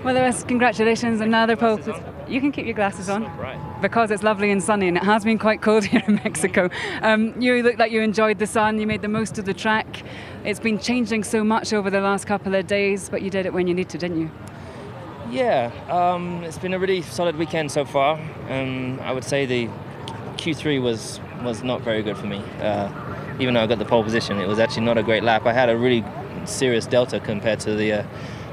Well, Lewis, congratulations, another pole. You can keep your glasses on because it's lovely and sunny, and it has been quite cold here in Mexico. You look like you enjoyed the sun, you made the most of the track. It's been changing so much over the last couple of days, but you did it when you need to, didn't you? Yeah, it's been a really solid weekend so far. I would say the Q3 was not very good for me. Even though I got the pole position, it was actually not a great lap. I had a really serious delta compared to the,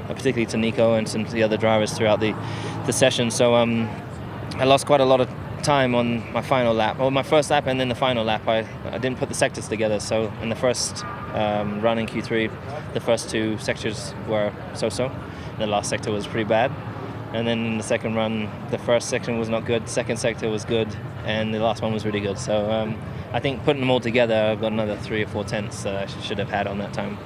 particularly to Nico and some of the other drivers throughout the session. So I lost quite a lot of time on my final lap, or my first lap and then the final lap. I didn't put the sectors together. So in the first run in Q3, the first two sectors were so-so. The last sector was pretty bad. And then in the second run, the first section was not good, second sector was good, and the last one was really good. So I think putting them all together, I've got another 3 or 4 tenths that I should have had on that time.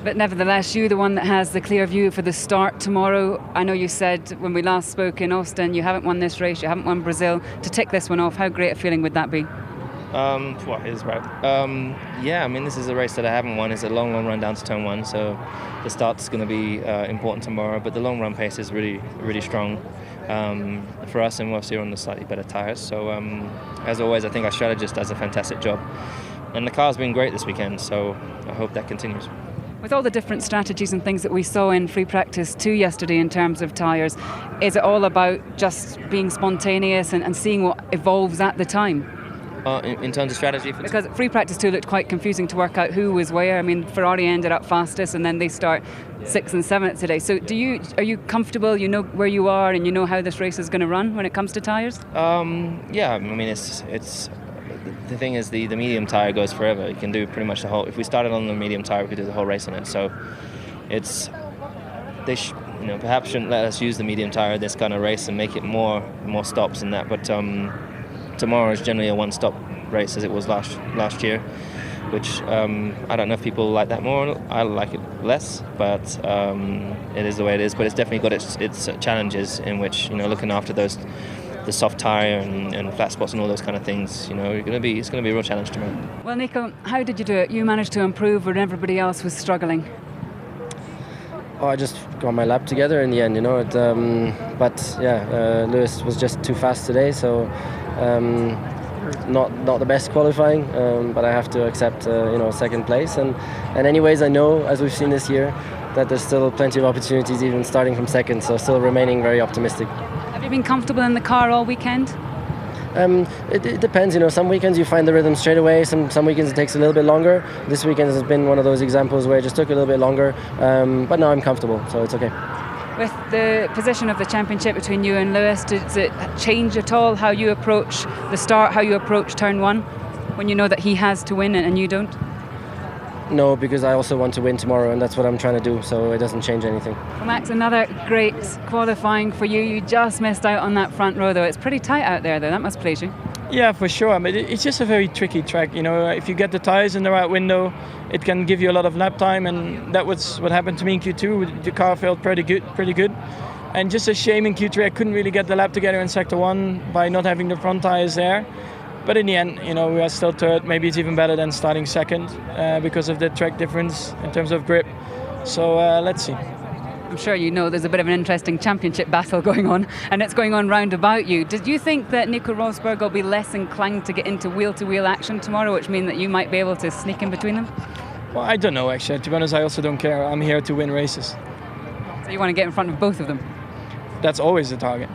But nevertheless, you're the one that has the clear view for the start tomorrow. I know you said when we last spoke in Austin, you haven't won this race, you haven't won Brazil. To tick this one off, how great a feeling would that be? Is right. Yeah, I mean, this is a race that I haven't won. It's a long run down to turn 1, so the start's going to be important tomorrow. But the long run pace is really, really strong for us, and we're obviously on the slightly better tyres. So, as always, I think our strategist does a fantastic job. And the car's been great this weekend, so I hope that continues. With all the different strategies and things that we saw in free practice 2 yesterday in terms of tyres, is it all about just being spontaneous and seeing what evolves at the time? In terms of strategy? Because free practice 2 looked quite confusing to work out who was where. I mean, Ferrari ended up fastest and then they start 6th and 7th today. So are you comfortable, you know where you are and you know how this race is going to run when it comes to tyres? Yeah, I mean, it's the thing is the medium tyre goes forever. You can do pretty much the whole, if we started on the medium tyre, we could do the whole race on it. So they perhaps shouldn't let us use the medium tyre this kind of race and make it more stops and that, but tomorrow is generally a one-stop race as it was last year, which I don't know if people like that more. I like it less, but it is the way it is. But it's definitely got its challenges in which, looking after the soft tyre and flat spots and all those kind of things, it's going to be a real challenge tomorrow. Well, Nico, how did you do it? You managed to improve when everybody else was struggling. Oh, I just got my lap together in the end, but yeah, Lewis was just too fast today, so not the best qualifying, but I have to accept second place, and anyways I know, as we've seen this year, that there's still plenty of opportunities even starting from second, so still remaining very optimistic. Have you been comfortable in the car all weekend? It depends, some weekends you find the rhythm straight away, some weekends it takes a little bit longer. This weekend has been one of those examples where it just took a little bit longer, but now I'm comfortable, so it's okay. With the position of the championship between you and Lewis, does it change at all how you approach the start, how you approach turn 1, when you know that he has to win and you don't? No, because I also want to win tomorrow, and that's what I'm trying to do, so it doesn't change anything. Well, Max, another great qualifying for you. You just missed out on that front row, though. It's pretty tight out there, though. That must please you. Yeah, for sure. I mean, it's just a very tricky track. If you get the tyres in the right window, it can give you a lot of lap time, and that was what happened to me in Q2. The car felt pretty good. And just a shame in Q3 I couldn't really get the lap together in Sector 1 by not having the front tyres there. But in the end, we are still third. Maybe it's even better than starting second because of the track difference in terms of grip. So let's see. I'm sure there's a bit of an interesting championship battle going on, and it's going on round about you. Did you think that Nico Rosberg will be less inclined to get into wheel-to-wheel action tomorrow, which means that you might be able to sneak in between them? Well, I don't know, actually. To be honest, I also don't care. I'm here to win races. So you want to get in front of both of them? That's always the target.